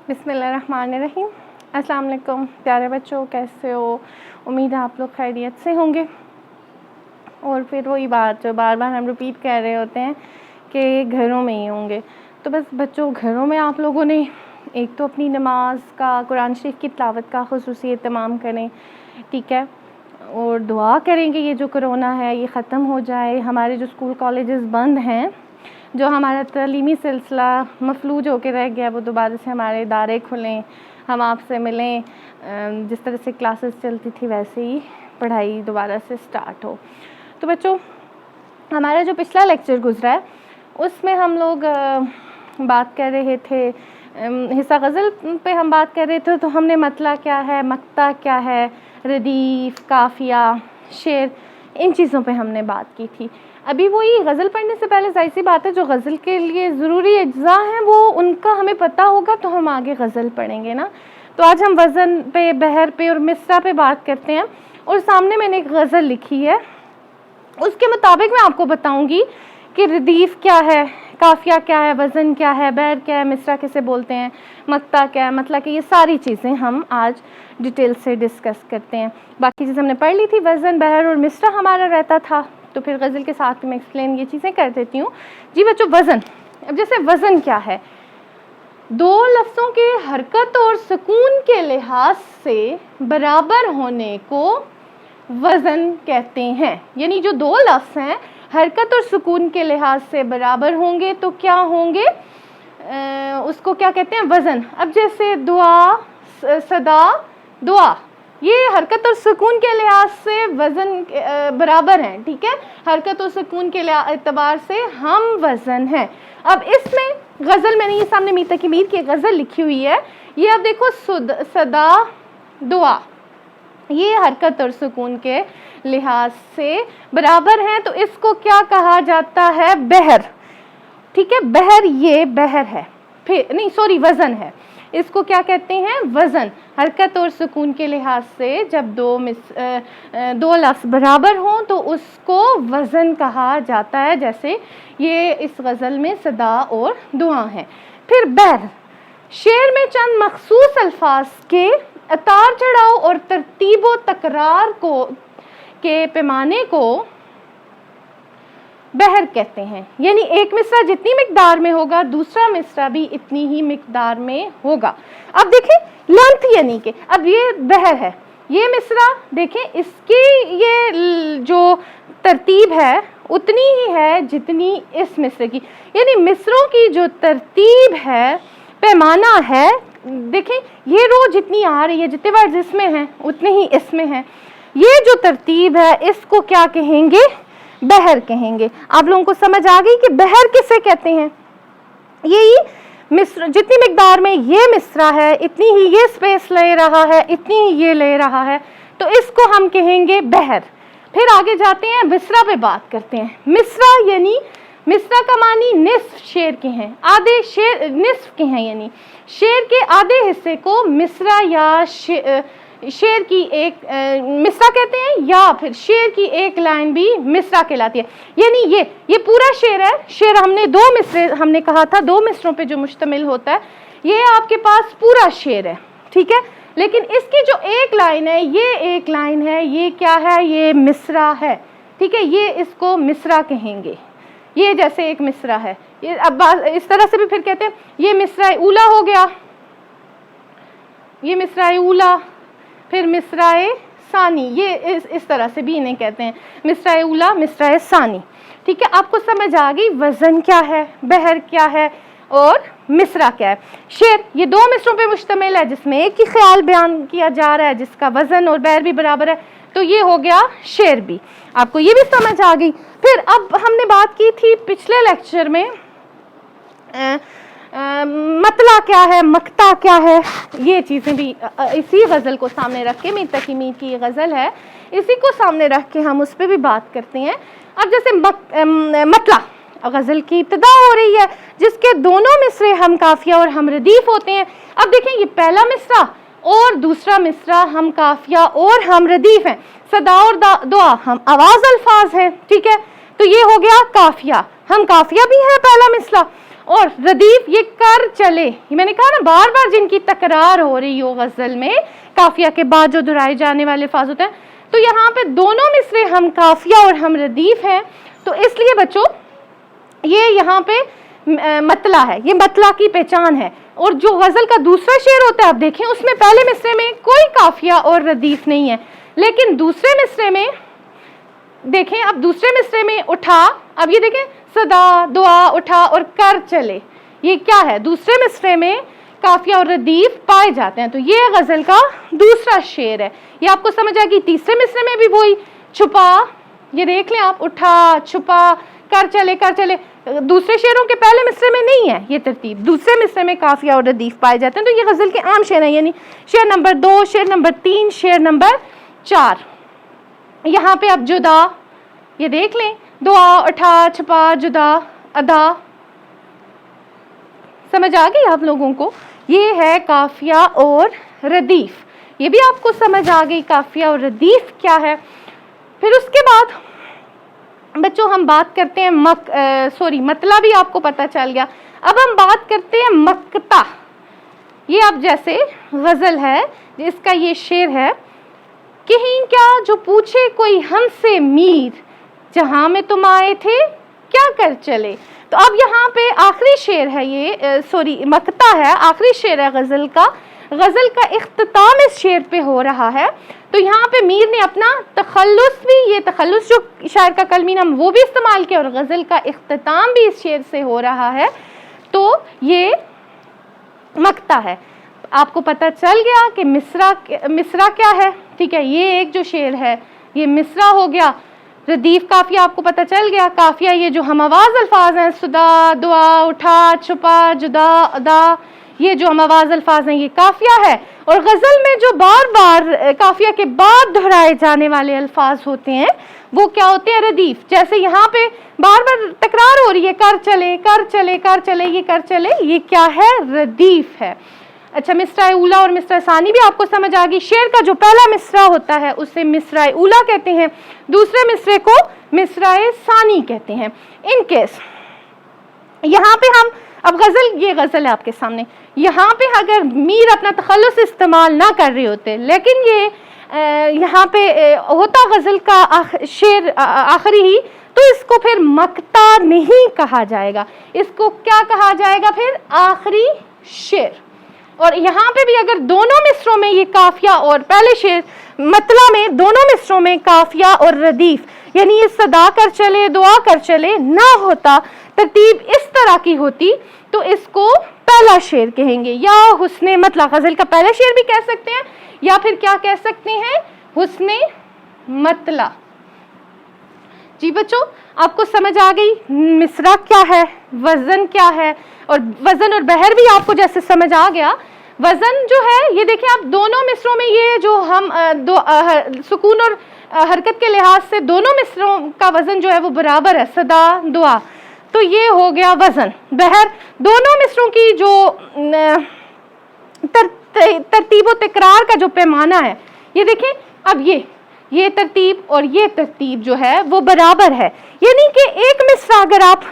بسم اللہ الرحمن الرحیم۔ السلام علیکم پیارے بچوں، کیسے ہو؟ امید ہے آپ لوگ خیریت سے ہوں گے۔ اور پھر وہی بات جو بار بار ہم رپیٹ کر رہے ہوتے ہیں کہ گھروں میں ہی ہوں گے، تو بس بچوں گھروں میں آپ لوگوں نے ایک تو اپنی نماز کا، قرآن شریف کی تلاوت کا خصوصی اہتمام کریں، ٹھیک ہے، اور دعا کریں کہ یہ جو کرونا ہے یہ ختم ہو جائے، ہمارے جو اسکول کالجز بند ہیں، جو ہمارا تعلیمی سلسلہ مفلوج ہو کے رہ گیا، وہ دوبارہ سے ہمارے ادارے کھلیں، ہم آپ سے ملیں، جس طرح سے کلاسز چلتی تھی ویسے ہی پڑھائی دوبارہ سے سٹارٹ ہو۔ تو بچوں ہمارا جو پچھلا لیکچر گزرا ہے اس میں ہم لوگ بات کر رہے تھے، حصہ غزل پہ ہم بات کر رہے تھے، تو ہم نے مطلع کیا ہے، مقطع کیا ہے، ردیف، قافیہ، شعر، ان چیزوں پہ ہم نے بات کی تھی۔ ابھی وہی غزل پڑھنے سے پہلے ظاہر سی بات ہے جو غزل کے لیے ضروری اجزاء ہیں وہ ان کا ہمیں پتہ ہوگا تو ہم آگے غزل پڑھیں گے نا۔ تو آج ہم وزن پہ، بحر پہ اور مصرع پہ بات کرتے ہیں، اور سامنے میں نے ایک غزل لکھی ہے، اس کے مطابق میں آپ کو بتاؤں گی کہ ردیف کیا ہے، قافیہ کیا ہے، وزن کیا ہے، بحر کیا ہے، مصرع کسے بولتے ہیں، مقطع کیا ہے، مطلب کہ یہ ساری چیزیں ہم آج ڈیٹیل سے ڈسکس کرتے ہیں۔ باقی چیزیں ہم نے پڑھ لی تھی، وزن، بحر اور مصرع ہمارا رہتا تھا، تو پھر غزل کے ساتھ میں ایکسپلین یہ چیزیں کر دیتی ہوں۔ جی بچوں وزن، اب جیسے وزن کیا ہے، دو لفظوں کے حرکت اور سکون کے لحاظ سے برابر ہونے کو وزن کہتے ہیں۔ یعنی جو دو لفظ ہیں حرکت اور سکون کے لحاظ سے برابر ہوں گے تو کیا ہوں گے، اس کو کیا کہتے ہیں، وزن۔ اب جیسے دعا، صدا، دعا، یہ حرکت اور سکون کے لحاظ سے وزن برابر ہیں، ٹھیک ہے، حرکت اور سکون کے اعتبار سے ہم وزن ہیں۔ اب اس میں غزل، میں نے یہ سامنے میتا کی میر کی غزل لکھی ہوئی ہے، یہ اب دیکھو صدا، دعا، یہ حرکت اور سکون کے لحاظ سے برابر ہیں، تو اس کو کیا کہا جاتا ہے، بحر، ٹھیک ہے، بحر، یہ بحر ہے، پھر نہیں سوری وزن ہے، اس کو کیا کہتے ہیں، وزن۔ حرکت اور سکون کے لحاظ سے جب دو لفظ برابر ہوں تو اس کو وزن کہا جاتا ہے، جیسے یہ اس غزل میں صدا اور دعا ہیں۔ پھر بحر، شعر میں چند مخصوص الفاظ کے اتار چڑھاؤ اور ترتیب و تکرار کے پیمانے کو بحر کہتے ہیں۔ یعنی ایک مصرع جتنی مقدار میں ہوگا دوسرا مصرع بھی اتنی ہی مقدار میں ہوگا۔ اب دیکھیں لینتھ، یعنی کہ اب یہ بحر ہے، یہ مصرع دیکھیں اس کی یہ جو ترتیب ہے اتنی ہی ہے جتنی اس مصرع کی، یعنی مصرعوں کی جو ترتیب ہے، پیمانہ ہے، دیکھیں یہ رو جتنی آ رہی ہے، جتنے بار جس میں ہیں اتنے ہی اس میں ہیں، یہ جو ترتیب ہے اس کو کیا کہیں گے، بحر کہیں گے۔ آپ لوگوں کو سمجھ آ گئی کہ بحر کسے کہتے ہیں، یہی مصرع جتنی مقدار میں یہ مصرع ہے اتنی ہی یہ سپیس لے رہا ہے، اتنی ہی یہ لے رہا ہے، تو اس کو ہم کہیں گے بحر۔ پھر آگے جاتے ہیں، مصرع پہ بات کرتے ہیں۔ مصرع یعنی مصرع کا معنی نصف شعر کے ہیں، آدھے شعر نصف کے ہیں، یعنی شعر کے آدھے حصے کو مصرع یا شعر کی ایک مصرع کہتے ہیں، یا پھر شعر کی ایک لائن بھی مصرع کہلاتی ہے۔ یعنی یہ پورا شعر ہے، شعر ہم نے دو مصرے، ہم نے کہا تھا دو مصروں پہ جو مشتمل ہوتا ہے، یہ آپ کے پاس پورا شعر ہے، ٹھیک ہے، لیکن اس کی جو ایک لائن ہے، یہ ایک لائن ہے، یہ کیا ہے، یہ مصرع ہے، ٹھیک ہے، یہ اس کو مصرع کہیں گے۔ یہ جیسے ایک مصرع ہے، یہ اب اس طرح سے بھی پھر کہتے ہیں یہ مصرع اولا ہو گیا، یہ مصرع اولا، پھر مصرع ثانی، یہ اس طرح سے بھی انہیں کہتے ہیں، مصرع اولا، مصرع ثانی، ٹھیک ہے۔ آپ کو سمجھ آ گئی وزن کیا ہے، بحر کیا ہے اور مصرع کیا ہے۔ شعر یہ دو مصروں پہ مشتمل ہے جس میں ایک ہی خیال بیان کیا جا رہا ہے، جس کا وزن اور بحر بھی برابر ہے، تو یہ ہو گیا شعر بھی۔ آپ کو یہ بھی سمجھ آ گئی۔ پھر اب ہم نے بات کی تھی پچھلے لیکچر میں مطلع کیا ہے، مقطع کیا ہے، یہ چیزیں بھی اسی غزل کو سامنے رکھ کے، میتا کی میر کی یہ غزل ہے، اسی کو سامنے رکھ کے ہم اس پہ بھی بات کرتے ہیں۔ اب جیسے مطلع، غزل کی ابتدا ہو رہی ہے جس کے دونوں مصرے ہم قافیہ اور ہم ردیف ہوتے ہیں۔ اب دیکھیں یہ پہلا مصرع اور دوسرا مصرع ہم قافیہ اور ہم ردیف ہیں، صدا اور دعا ہم آواز الفاظ ہیں، ٹھیک ہے، تو یہ ہو گیا قافیہ، ہم قافیہ بھی ہیں پہلا مصرع، اور ردیف یہ کر چلے، یہ میں نے کہا نا بار بار جن کی تکرار ہو رہی ہو غزل میں قافیہ کے بعد جو دہرائے جانے والے الفاظ ہوتے ہیں، تو یہاں پہ دونوں مصرے ہم قافیہ اور ہم ردیف ہیں، تو اس لیے بچوں یہ یہاں پہ مطلع ہے، یہ مطلع کی پہچان ہے۔ اور جو غزل کا دوسرا شعر ہوتا ہے، آپ دیکھیں اس میں پہلے مصرے میں کوئی قافیہ اور ردیف نہیں ہے، لیکن دوسرے مصرے میں دیکھیں، اب دوسرے مصرے میں اٹھا، اب یہ دیکھیں صدا دعا اٹھا اور کر چلے، یہ کیا ہے؟ دوسرے مصرے میں قافیہ اور ردیف پائے جاتے ہیں، تو یہ غزل کا دوسرا شعر ہے۔ یہ آپ کو سمجھ آئے گی۔ تیسرے مصرے میں بھی وہی چھپا، یہ دیکھ لیں آپ، اٹھا چھپا کر چلے کر چلے، دوسرے شعروں کے پہلے مصرے میں نہیں ہے یہ ترتیب، دوسرے مصرے میں قافیہ اور ردیف پائے جاتے ہیں، تو یہ غزل کے عام شعر ہیں، یعنی شعر نمبر 2، شعر نمبر 3، شعر نمبر 4۔ یہاں پہ اب جدا، یہ دیکھ لیں، دعا اٹھا چھپا جدا ادا، سمجھ آ گئی آپ لوگوں کو؟ یہ ہے قافیہ اور ردیف، یہ بھی آپ کو سمجھ آ گئی قافیہ اور ردیف کیا ہے۔ پھر اس کے بعد بچوں ہم بات کرتے ہیں مطلع بھی آپ کو پتہ چل گیا، اب ہم بات کرتے ہیں مقطع۔ یہ اب جیسے غزل ہے جس کا یہ شعر ہے، کہیں کیا جو پوچھے کوئی ہم سے میر، جہاں میں تم آئے تھے کیا کر چلے۔ تو اب یہاں پہ آخری شعر ہے، یہ مقطع ہے، آخری شعر ہے غزل کا، غزل کا اختتام اس شعر پہ ہو رہا ہے، تو یہاں پہ میر نے اپنا تخلص بھی، یہ تخلص جو شاعر کا کلمی نام وہ بھی استعمال کیا، اور غزل کا اختتام بھی اس شعر سے ہو رہا ہے، تو یہ مقطع ہے۔ آپ کو پتہ چل گیا کہ مصرع کیا ہے، ٹھیک ہے، یہ ایک جو شعر ہے یہ مصرع ہو گیا۔ ردیف قافیہ آپ کو پتہ چل گیا، قافیہ یہ جو ہم آواز الفاظ ہیں، صدا دعا اٹھا چھپا جدا ادا، یہ جو ہم آواز الفاظ ہیں یہ قافیہ ہے۔ اور غزل میں جو بار بار قافیہ کے بعد دہرائے جانے والے الفاظ ہوتے ہیں وہ کیا ہوتے ہیں؟ ردیف۔ جیسے یہاں پہ بار بار تکرار ہو رہی ہے، کر چلے کر چلے کر چلے، یہ کر چلے، یہ کیا ہے؟ ردیف ہے۔ اچھا، مصرع اولا اور مصرع ثانی بھی آپ کو سمجھ آ گئی۔ شعر کا جو پہلا مصرع ہوتا ہے اسے مصرع اولا کہتے ہیں، دوسرے مصرے کو مصرع ثانی کہتے ہیں۔ ان کیس یہاں پہ ہم اب غزل، یہ غزل ہے آپ کے سامنے، یہاں پہ اگر میر اپنا تخلص استعمال نہ کر رہے ہوتے، لیکن یہ یہاں پہ ہوتا غزل کا شعر آخری ہی، تو اس کو پھر مقطع نہیں کہا جائے گا، اس کو کیا کہا جائے گا؟ پھر آخری شعر۔ اور یہاں پہ بھی اگر دونوں مصروں میں یہ قافیہ اور پہلے شعر مطلع میں دونوں مصروں میں قافیہ اور ردیف، یعنی یہ صدا کر چلے دعا کر چلے نہ ہوتا، ترتیب اس طرح کی ہوتی، تو اس کو پہلا شعر کہیں گے، یا حسن مطلع، غزل کا پہلا شعر بھی کہہ سکتے ہیں، یا پھر کیا کہہ سکتے ہیں؟ حسن مطلع۔ جی بچوں، آپ کو سمجھ آ گئی مصرع کیا ہے، وزن کیا ہے، اور وزن اور بحر بھی آپ کو جیسے سمجھ آ گیا۔ وزن جو ہے یہ دیکھیں آپ دونوں مصروں میں، یہ جو ہم سکون اور حرکت کے لحاظ سے دونوں مصروں کا وزن جو ہے وہ برابر ہے، صدا دعا، تو یہ ہو گیا وزن۔ بحر دونوں مصروں کی جو ترتیب و تکرار کا جو پیمانہ ہے، یہ دیکھیں اب یہ ترتیب اور یہ ترتیب جو ہے وہ برابر ہے، یعنی کہ ایک مصرع اگر آپ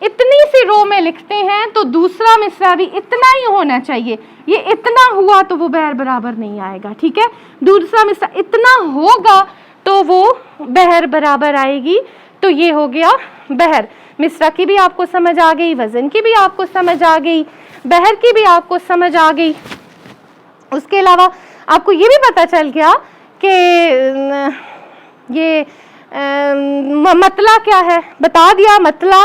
اتنی سی رو میں لکھتے ہیں تو دوسرا مصرع بھی اتنا ہی ہونا چاہیے، یہ اتنا ہوا تو وہ بحر برابر نہیں آئے گا، ٹھیک ہے، دوسرا مصرع اتنا ہوگا تو وہ بحر برابر آئے گی، تو یہ ہو گیا بحر۔ مصرع کی بھی آپ کو سمجھ آ گئی، وزن کی بھی آپ کو سمجھ آ گئی، بحر کی بھی آپ کو سمجھ آ گئی۔ اس کے علاوہ آپ کو یہ بھی پتہ چل گیا کہ یہ مطلع کیا ہے، بتا دیا۔ مطلع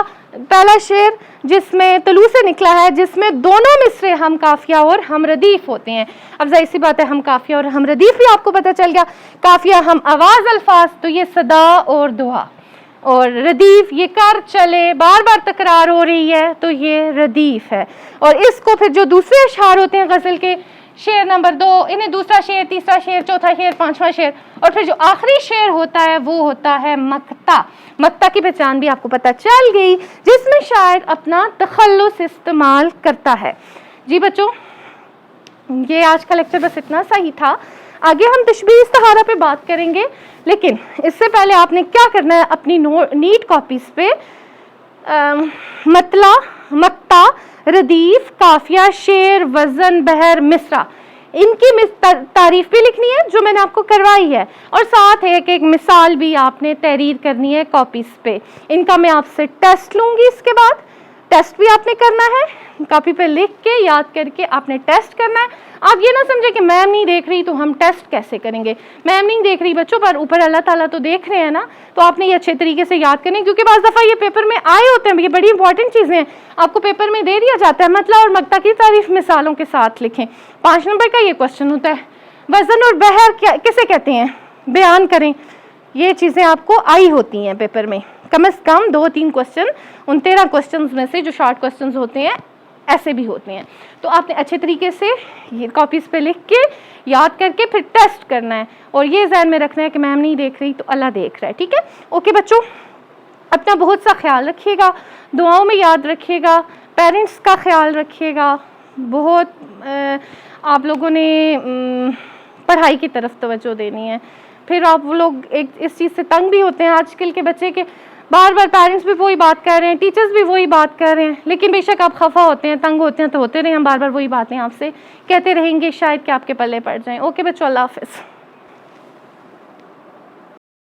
پہلا شعر جس میں طلوع سے نکلا ہے، جس میں دونوں مصرے ہم قافیہ اور ہم ردیف ہوتے ہیں۔ اب ظاہر سی بات ہے ہم قافیہ اور ہم ردیف بھی آپ کو پتہ چل گیا۔ قافیہ ہم آواز الفاظ، تو یہ صدا اور دعا، اور ردیف یہ کر چلے بار بار تکرار ہو رہی ہے، تو یہ ردیف ہے۔ اور اس کو پھر جو دوسرے اشعار ہوتے ہیں غزل کے، شعر نمبر 2، انہیں دوسرا شعر، تیسرا شعر، چوتھا شعر، پانچواں شعر، اور پھر جو آخری شعر ہوتا ہے وہ ہوتا ہے مقطع۔ مقطع کی پہچان بھی آپ کو پتہ چل گئی، جس میں شاعر اپنا تخلص استعمال کرتا ہے۔ جی بچوں، یہ آج کا لیکچر بس اتنا سا ہی تھا، آگے ہم تشبیہ استعارہ پہ بات کریں گے، لیکن اس سے پہلے آپ نے کیا کرنا ہے، اپنی نیٹ کاپیز پہ مطلع، مقطع ردیف, قافیہ, شعر, وزن, بحر, مصرع, ان کی تعریف بھی لکھنی ہے جو میں نے آپ کو کروائی ہے, اور ساتھ ایک ایک مثال بھی آپ نے تحریر کرنی ہے کاپیز پہ. ان کا میں آپ سے ٹیسٹ لوں گی, اس کے بعد ٹیسٹ بھی آپ نے کرنا ہے, کاپی پہ لکھ کے یاد کر کے آپ نے ٹیسٹ کرنا ہے. آپ یہ نہ سمجھے کہ میم نہیں دیکھ رہی تو ہم ٹیسٹ کیسے کریں گے. میم نہیں دیکھ رہی بچوں, پر اوپر اللہ تعالیٰ تو دیکھ رہے ہیں نا, تو آپ نے یہ اچھے طریقے سے یاد کریں, کیونکہ بعض دفعہ یہ پیپر میں آئے ہوتے ہیں, یہ بڑی انپورٹنٹ چیزیں ہیں, آپ کو پیپر میں دے دیا جاتا ہے. مطلع اور مقطع کی تعریف مثالوں کے ساتھ لکھیں. 5 نمبر کا یہ کوشچن ہوتا ہے, وزن اور بحر کسے کہتے ہیں, بیان کریں. یہ چیزیں آپ کو آئی ہوتی ہیں پیپر میں, کم از کم 2-3 کوشچن ان 13 کوشچنز میں سے جو شارٹ کوشچنز ہوتے ہیں ایسے بھی ہوتے ہیں. تو آپ نے اچھے طریقے سے یہ کاپیز پہ لکھ کے یاد کر کے پھر ٹیسٹ کرنا ہے, اور یہ ذہن میں رکھنا ہے کہ میم نہیں دیکھ رہی تو اللہ دیکھ رہا ہے. ٹھیک ہے, اوکے بچوں, اپنا بہت سا خیال رکھیے گا, دعاؤں میں یاد رکھیے گا, پیرنٹس کا خیال رکھیے گا. بہت آپ لوگوں نے پڑھائی کی طرف توجہ دینی ہے. پھر آپ وہ لوگ ایک اس چیز سے تنگ بھی ہوتے ہیں آج کل کے بچے کے, بار بار پیرنٹس بھی وہی بات کر رہے ہیں, ٹیچرز بھی وہی بات کر رہے ہیں, لیکن بے شک آپ خفا ہوتے ہیں, تنگ ہوتے ہیں, تو ہوتے رہے, ہم بار بار وہی باتیں آپ سے کہتے رہیں گے, شاید کہ آپ کے پلے پڑ جائیں. اوکے بچوں, اللہ حافظ.